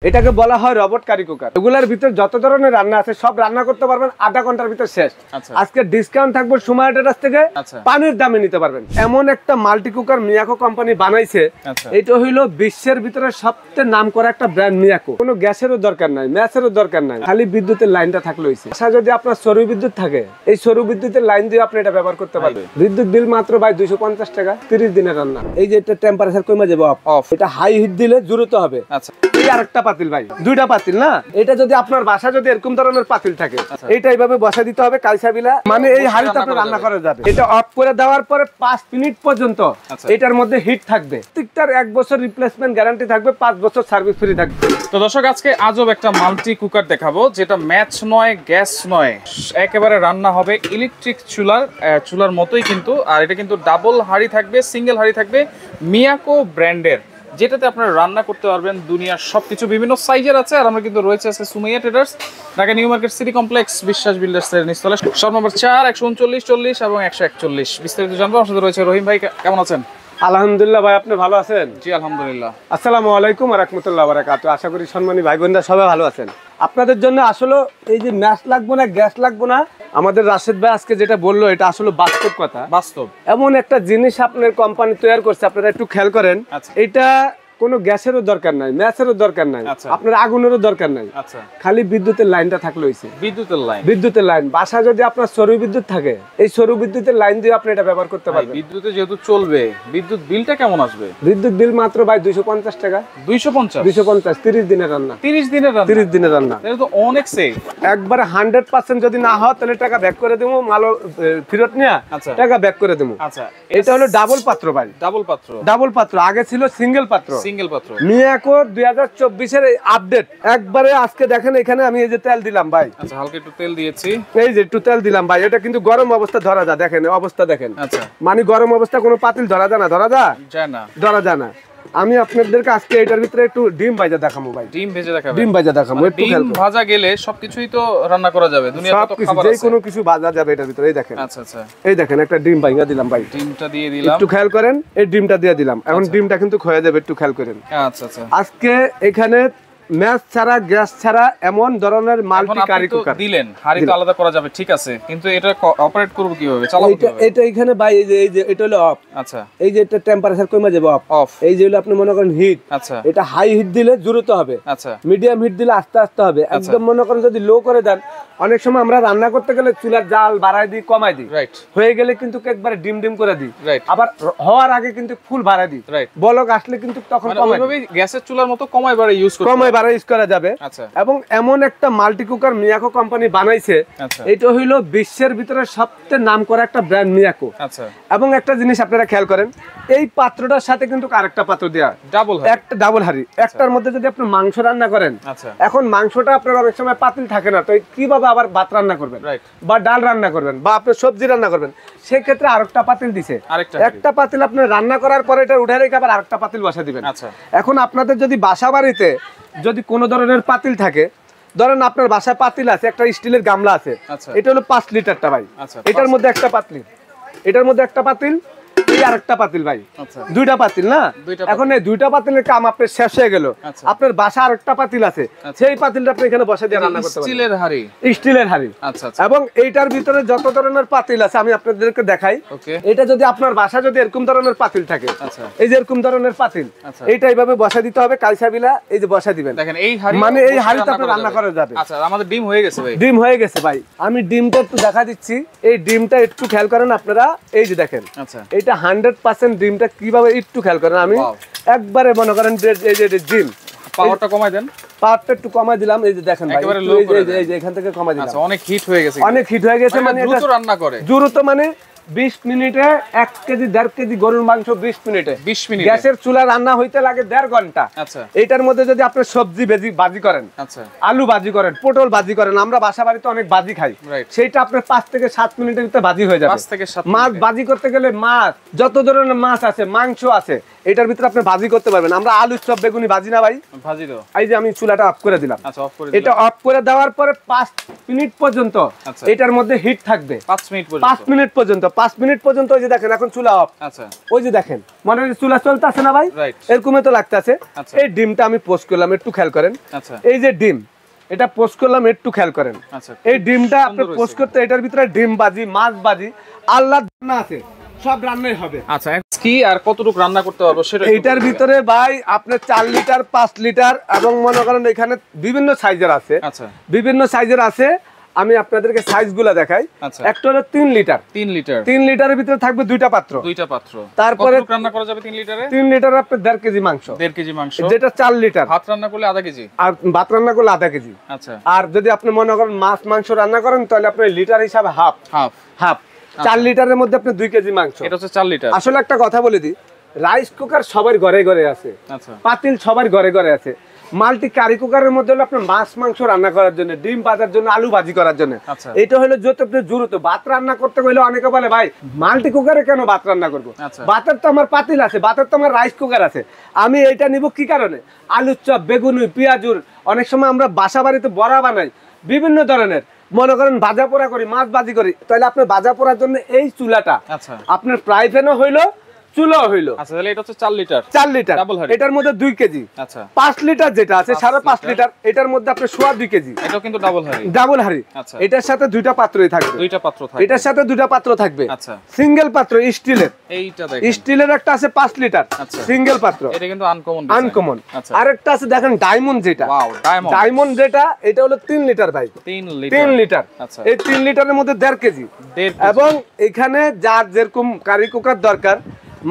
এটাকে বলা হয় রোবট কারি কুকার। এগুলোর ভিতর যত ধরনের রান্না আছে সব রান্না করতে পারবেন আধা ঘন্টার ভিতর শেষ। আজকে ডিসকাউন্ট থাকবে সময় ট্রেডার্স থেকে পানির দামে নিতে পারবেন। এমন একটা মাল্টি কুকার মিয়াকো কোম্পানি বানাইছে, এটা হইলো বিশ্বের ভিতরে সবচেয়ে নাম করা একটা ব্র্যান্ড মিয়াকো। কোনো গ্যাসেরও দরকার নাই, ম্যাচেরও দরকার নাই, খালি বিদ্যুতের লাইনটা থাকলে হইছে। আচ্ছা, যদি আপনার সৌর বিদ্যুৎ থাকে এই সৌর বিদ্যুতের লাইন দিয়ে আপনি এটা ব্যবহার করতে পারবেন। বিদ্যুৎ বিল মাত্র ভাই 250 টাকা, 30 দিনের রান্না। এই যে এটা টেম্পারেচার কমে যাবে অফ, এটা হাই হিট দিলে দ্রুত হবে। আচ্ছা, আরেকটা পাতিল ভাই, দুইটা পাতিল না, এটা যদি আপনার বাসা যদি এরকম ধরনের পাতিল থাকে এইটা এইভাবে বসা দিতে হবে কালসাবিলা, মানে এই হাড়িতে আপনি রান্না করা যাবে। এটা অফ করে দেওয়ার পরে 5 মিনিট পর্যন্ত এটার মধ্যে হিট থাকবে। প্রত্যেকটার 1 বছর রিপ্লেসমেন্ট গ্যারান্টি থাকবে, 5 বছর সার্ভিস ফ্রি থাকবে। তো দর্শক, আজকে আজব একটা মাল্টি কুকার দেখাবো, যেটা ম্যাচ নয়, গ্যাস নয়, একেবারে রান্না হবে ইলেকট্রিক চুলার মতোই কিন্তু। আর এটা কিন্তু ডাবল হাড়ি থাকবে, সিঙ্গেল হাড়ি থাকবে, মিয়াকো ব্র্যান্ডের, যেটাতে আপনারা রান্না করতে পারবেন দুনিয়ার সবকিছু। বিভিন্ন সাইজের আছে। আর আমরা কিন্তু রয়েছে আজকে Sumaiya traders, Dhaka new market city complex, বিশ্বাস বিল্ডার্স এর নিচতলা, শপ নম্বর 4, 139, 40 এবং 141। বিস্তারিত জানবো। আমার সাথে রয়েছে রহিম ভাই। কেমন আছেন? আলহামদুলিল্লাহ ভাই, আপনি ভালো আছেন? জি আলহামদুলিল্লাহ। আসসালামু আলাইকুম ওয়া রাহমাতুল্লাহি ওয়া বারাকাতুহু। আশা করি সম্মানী ভাই বোনরা সবাই ভালো আছেন। আপনাদের জন্য আসলে এই যে ম্যাচ লাগবে না, গ্যাস লাগবে না, আমাদের রাশেদ ভাই আজকে যেটা বললো এটা আসলে বাস্তব কথা। বাস্তব এমন একটা জিনিস আপনার কোম্পানি তৈরি করছে, আপনারা একটু খেয়াল করেন। এটা কোনো গ্যাসেরও দরকার নাই, ম্যাচেরও দরকার নাই, আপনার আগুনেরও দরকার নাই, খালি বিদ্যুতের লাইনটা থাকলে হইছে। বিদ্যুতের লাইন বাসা যদি আপনার সৌর বিদ্যুৎ থাকে এই সৌর বিদ্যুতের লাইন দিয়ে আপনি এটা ব্যবহার করতে পারবেন। বিদ্যুতে যেহেতু চলবে, বিদ্যুৎ বিলটা কেমন আসবে? বিদ্যুৎ বিল মাত্র ভাই 250 টাকা। 250 30 দিনের রান্না। 30 দিনের রান্না, এটা তো অনেক সেফ। একবারে 100% যদি না হয় তাহলে টাকা ব্যাক করে দেবো, মালো ফেরত নিয়ে টাকা ব্যাক করে দেবো। আচ্ছা, এটা হলো ডাবল পাত্র ভাই। ডাবল পাত্র, আগে ছিল সিঙ্গেল পাত্র। মিয়াকো 2024 এর আপডেট একবারে আজকে দেখেন। এখানে আমি এই যে তেল দিলাম ভাই। আচ্ছা, হালকা একটু তেল দিয়েছি। এই যে একটু তেল দিলাম ভাই, এটা কিন্তু গরম অবস্থা ধরা যায়। দেখেন অবস্থা দেখেন। আচ্ছা, মানে গরম অবস্থা কোনো পাতিল ধরা যায় না, ধরা যায় না। আমি আপনাদেরকে আজকে এটার ভিতরে একটু ডিম ভাজা দেখাবো ভাই। ডিম ভেজে দেখাবো। একটু ডিম ভাজা গেলে সবকিছুই তো রান্না করা যাবে, দুনিয়াতে তো খাবার আছে, যে কোনো কিছু ভাজা যাবে এটার ভিতরে। এই দেখেন। আচ্ছা, এই দেখেন একটা ডিম ভাঙা দিলাম ভাই। ডিমটা দিয়ে দিলাম, একটু খেয়াল করেন। এই ডিমটা দিয়ে দিলাম, এখন ডিমটা কিন্তু হয়ে যাবে, একটু খেয়াল করেন। আচ্ছা। আজকে এখানে ম্যাচ ছাড়া, গ্যাস ছাড়া এমন ধরনের মাল্টি কারি কুকার দিলেন। হাড়ি তো আলাদা করা যাবে, ঠিক আছে, কিন্তু এটা অপারেট করব কিভাবে, চালাবো কিভাবে? এটা এখানে ভাই এই যে এটা হলো অফ। আচ্ছা, এই যে এটা টেম্পারেচার কমে যাবে অফ। এই যে হলো আপনি মনে করেন হিট। আচ্ছা, এটা হাই হিট দিলে দ্রুত হবে। আচ্ছা, মিডিয়াম হিট দিলে আস্তে আস্তে হবে। একদম মনে করেন যদি লো করে দেন, অনেক সময় আমরা রান্না করতে গেলে চুলার জাল বাড়ায় দিই, কমায় দিই, হয়ে গেলে কিন্তু একবারে ডিম করে দিই, আবার হওয়ার আগে কিন্তু ফুল বাড়ায় দিই, বলক আসলে কিন্তু তখন কমায় দিই। গ্যাসের চুলার মতো কমায় বাড়ায় ইউজ করা যাবে। এবং এমন একটা মাল্টি কুকার মিয়াকো কোম্পানি বানাইছে, এটা হইলো বিশ্বের ভিতরে সবচেয়ে নাম করা একটা ব্র্যান্ড মিয়াকো। এবং একটা জিনিস আপনারা খেয়াল করেন, এই পাত্রটার সাথে কিন্তু আরেকটা পাত্র দেয়া, একটা ডাবল হাড়ি। একটার মধ্যে যদি আপনি মাংস রান্না করেন, এখন মাংসটা আপনার অনেক সময় পাতিল থাকে না, তো কিভাবে আবার ভাত রান্না করবেন বা ডাল রান্না করবেন বা আপনি সবজি রান্না করবেন, সেই ক্ষেত্রে আরেকটা পাতিল দিছে। একটা পাতিল আপনি রান্না করার পরে এটা উঠে রেখে আবার আরেকটা পাতিল বসা দিবেন। এখন আপনাদের যদি বাসা বাড়িতে যদি কোনো ধরনের পাতিল থাকে, ধরেন আপনার বাসায় পাতিল আছে, একটা স্টিলের গামলা আছে, এটা হলো 5 লিটারটা ভাই। এটার মধ্যে একটা পাতিল, এটার মধ্যে একটা পাতিল, এই আরেকটা পাতিল ভাই, দুইটা পাতিল না। এখন এই দুইটা পাতিলের কাম আপনার শেষ হয়ে গেল, আপনার বাসা আরেকটা পাতিল আছে, সেই পাতিলটা আপনি এখানে বসা দিয়ে রান্না করতে পারবেন। স্টিলের হাড়ি। এবং এইটার ভিতরে যত ধরনের পাতিল আছে আমি আপনাদেরকে দেখাই। এটা যদি আপনার বাসা যদি এরকম ধরনের পাতিল থাকে, এই যে এরকম ধরনের পাতিল, এইটা এইভাবে বসা দিতে হবে কালসাবিলা, এই যে বসা দিবেন। দেখেন এই হাড়ি, মানে এই হাড়িতে আপনি রান্না করা যাবে। আচ্ছা, আমাদের ডিম হয়ে গেছে ভাই। ডিম হয়ে গেছে ভাই, আমি ডিমটা একটু দেখা দিচ্ছি। এই ডিমটা একটু খেয়াল করেন আপনারা, এই যে দেখেন। আচ্ছা, এটা 100% ডিমটা কিভাবে একটু খেয়াল করেন। আমি একবারে মনে করেন এই যে ডিম পাওয়ারটা কমাই দেন, পাওয়ারটা একটু কমাই দিলাম। এই যে দেখেন ভাই, এই যে এখান থেকে কমাই দিলাম। আচ্ছা, অনেক হিট হয়ে গেছে, মানে দ্রুত রান্না করে। দ্রুত মানে 20 মিনিটে 1 কেজি 1.5 কেজি গরুর মাংস 20 মিনিটে। গ্যাসের চুলা রান্না হইতে লাগে 1.5 ঘন্টা। আচ্ছা, এটার মধ্যে যদি আপনি সবজি ভাজি করেন, আচ্ছা, আলু ভাজি করেন, পটল ভাজি করেন, আমরা বাসা বাড়িতে অনেক ভাজি খাই, সেইটা আপনার 5 থেকে 7 মিনিটের ভিতরে ভাজি হয়ে যাবে। মাছ ভাজি করতে গেলে মাছ, যত ধরনের মাছ আছে, মাংস আছে, এটার ভিতরে আপনি ভাজি করতে পারবেন। আমরা আলু চপ বেগুনি ভাজি না ভাই, ভাজি দাও। এই যে আমি চুলাটা অফ করে দিলাম। আচ্ছা, অফ করে দিলাম। এটা অফ করে দেওয়ার পরে 5 মিনিট পর্যন্ত এটার মধ্যে হিট থাকবে। 5 মিনিট পর্যন্ত 5 মিনিট পর্যন্ত 5 মিনিট পর্যন্ত ওই যে দেখেন এখন চুলা অফ। আচ্ছা, ওই যে দেখেন মনে হয় চুলা চলতেছে না ভাই, এরকমই তো লাগতেছে। এই ডিমটা আমি পোস্ট করলাম, একটু খেয়াল করেন। আচ্ছা, এই যে ডিম এটা পোস্ট করলাম, একটু খেয়াল করেন। আচ্ছা, এই ডিমটা আপনি পোস্ট করতে এটার ভিতরে ডিম বাজি, মাছ বাজি, আল্লাহ রান্না আছে, সব রান্নাই হবে। আচ্ছা, কি আর কতটুকু রান্না করতে পারবো সেটা? এইটার ভিতরে ভাই আপনার 4 লিটার 5 লিটার এবং মনে করেন এখানে বিভিন্ন সাইজের আছে। আচ্ছা, বিভিন্ন সাইজের আছে, আমি আপনাদেরকে সাইজগুলো দেখাই। একটা হলো 3 লিটার। 3 লিটার 3 লিটারের ভিতরে থাকবে দুইটা পাত্র। তারপরে কতটুকু রান্না করা যাবে 3 লিটারে? 3 লিটার আপনি 1.5 কেজি মাংস। 1.5 কেজি মাংস, যেটা 4 লিটার। ভাত রান্না করলে আধা কেজি। আর ভাত রান্না করলে আধা কেজি। আচ্ছা, আর যদি আপনি মনে করেন মাছ মাংস রান্না করেন তাহলে আপনি লিটার হিসাবে হাফ হাফ হাফ। 4 লিটারের মধ্যে আপনি 2 কেজি মাংস। এটা হচ্ছে 4 লিটার। আসলে একটা কথা বলে দিই, রাইস কুকার সবার ঘরে ঘরে আছে। আচ্ছা, পাতিল সবার ঘরে ঘরে আছে। মাল্টি কারি কুকারের মধ্যে হলো আপনার মাছ মাংস রান্না করার জন্য, ডিম ভাজার জন্য, আলু ভাজি করার জন্য। এটা হলো যত আপনি জরুরত। ভাত রান্না করতে গেলে অনেকে বলে ভাই মাল্টি কুকারে কেন ভাত রান্না করবো? ভাতের তো আমার পাতিল আছে, ভাতের তো আমার রাইস কুকার আছে। আমি এটা নিব কি কারণে? আলুর চপ, বেগুনি, পেঁয়াজুর, অনেক সময় আমরা বাসা বাড়িতে বড়া বানাই বিভিন্ন ধরনের, মনে করেন ভাজা পোড়া করি, মাছ ভাজি করি, তাহলে আপনার ভাজা পোড়ার জন্য এই চুলাটা আপনার ফ্রাই প্যানও হইলো, চুলা হইলো। আচ্ছা, তাহলে এটা হচ্ছে 4 লিটার। 4 লিটার এটার মধ্যে 2 কেজি। আচ্ছা, 5 লিটার যেটা আছে 5.5 লিটার, এটার মধ্যে আপনি সোয়া 2 কেজি। এটাও কিন্তু ডাবল হাড়ি। ডাবল হাড়ি। আচ্ছা, এটার সাথে দুইটা পাত্রই থাকবে। দুইটা পাত্র থাকবে। এটার সাথে দুইটা পাত্র থাকবে। আচ্ছা, সিঙ্গেল পাত্র স্টিলের। এইটা দেখেন, স্টিলের একটা আছে 5 লিটার সিঙ্গেল পাত্র। এটা কিন্তু আনকমন। আনকমন। আরেকটা আছে দেখেন ডায়মন্ড যেটা। Wow, diamond. ডায়মন্ড যেটা, এটা হলো 3 লিটার ভাই। 3 লিটার। আচ্ছা, এই 3 লিটারের মধ্যে 1.5 কেজি। এবং এখানে যার যেরকম কারি কুকার দরকার,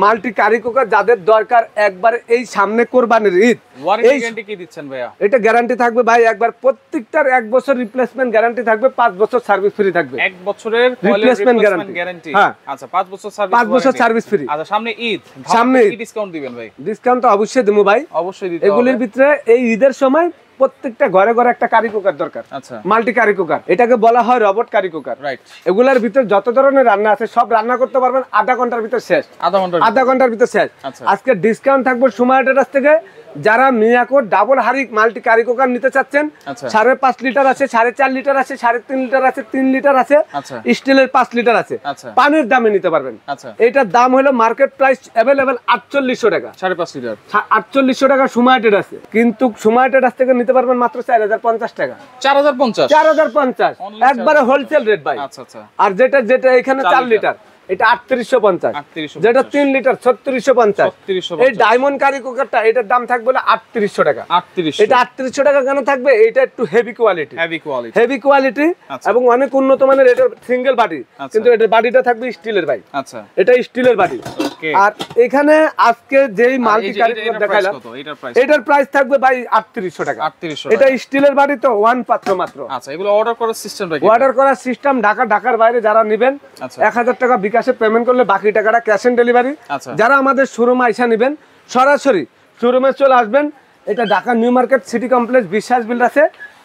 মাল্টি কারি কুকার যাদের দরকার, একবার এই সামনে কোরবানির ঈদ, ওয়ারেন্টি গ্যারান্টি কি দিচ্ছেন ভাইয়া? এটা গ্যারান্টি থাকবে ভাই একবার, প্রত্যেকটার 1 বছর রিপ্লেসমেন্ট গ্যারান্টি থাকবে, 5 বছর সার্ভিস ফ্রি থাকবে। 1 বছরের রিপ্লেসমেন্ট গ্যারান্টি। হ্যাঁ, আচ্ছা, 5 বছর সার্ভিস, 5 বছর সার্ভিস ফ্রি। আচ্ছা, সামনে ঈদ, সামনে কি ডিসকাউন্ট দিবেন ভাই? ডিসকাউন্ট তো অবশ্যই দেবো ভাই, অবশ্যই দিতে হবে। এগুলির ভিতরে এই ঈদের সময় প্রত্যেকটা ঘরে ঘরে একটা কারি কুকার দরকার। আচ্ছা, মাল্টি কারি কুকার, এটাকে বলা হয় রোবট কারি কুকার। রাইট। এগুলার ভিতরে যত ধরনের রান্না আছে সব রান্না করতে পারবেন আধা ঘন্টার ভিতর শেষ। আধা ঘন্টার ভিতর শেষ। আজকে ডিসকাউন্ট থাকবে সুমাইয়ার কাছ থেকে। যারা মিয়াকো ডাবল হাড়ি মাল্টি কারি কুকার নিতে চাচ্ছেন, 5.5 লিটার আছে, 4.5 লিটার আছে, 3.5 লিটার আছে, 3 লিটার আছে, স্টিলের 5 লিটার আছে, পানির দামে নিতে পারবেন। এটার দাম হলো মার্কেট প্রাইস अवेलेबल 4800 টাকা। 5.5 লিটার 4800 টাকা সুমাইয়ার আছে, কিন্তু সুমাইয়ার কাছ থেকে নিতে পারবেন মাত্র 4050 টাকা। 4050 একবারে হোলসেল রেট ভাই। আচ্ছা, আচ্ছা। আর যেটা যেটা এখানে 4 লিটার এটা 3850, যেটা 3 লিটার 3650। এই ডায়মন্ড কারি কুকারটা এটার দাম থাকবে 3800 টাকা। এটা 3800 টাকা কেন থাকবে? এটা একটু হেভি কোয়ালিটি এবং অনেক উন্নত মানের। এটা সিঙ্গেল বাটি, কিন্তু এটার বাটিটা থাকবে স্টিলের ভাই। আচ্ছা, এটা স্টিলের বাটি। আর এখানে আজকে যেই মাল্টি কারি কুকার দেখাইলাম, এটার প্রাইস থাকবে ভাই 3800 টাকা। এটা স্টিলের বাটি তো, ওয়ান পাত্র মাত্র। আচ্ছা, এগুলো অর্ডার করার সিস্টেমটা কি? অর্ডার করার সিস্টেম ঢাকার বাইরে যারা নেবেন 1000 টাকা বিকাশে পেমেন্ট করলে বাকি টাকাটা ক্যাশ অন ডেলিভারি। যারা আমাদের শোরুমে আইসা নেবেন সরাসরি শোরুমে চলে আসবেন। এটা Dhaka new market city complex বিশ্বাস বিল্ড আছে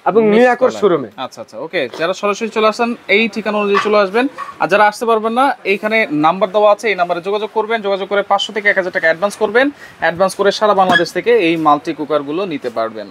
এবং মিয়াকোর শোরুমে। আচ্ছা, আচ্ছা, ওকে। যারা সরাসরি চলে আসেন এই ঠিকানা অনুযায়ী চলে আসবেন। আর যারা আসতে পারবেন না, এইখানে নাম্বার দেওয়া আছে, এই নাম্বারে যোগাযোগ করবেন। যোগাযোগ করে 500 থেকে 1000 টাকা অ্যাডভান্স করবেন। অ্যাডভান্স করে সারা বাংলাদেশ থেকে এই মাল্টি কুকারগুলো নিতে পারবেন।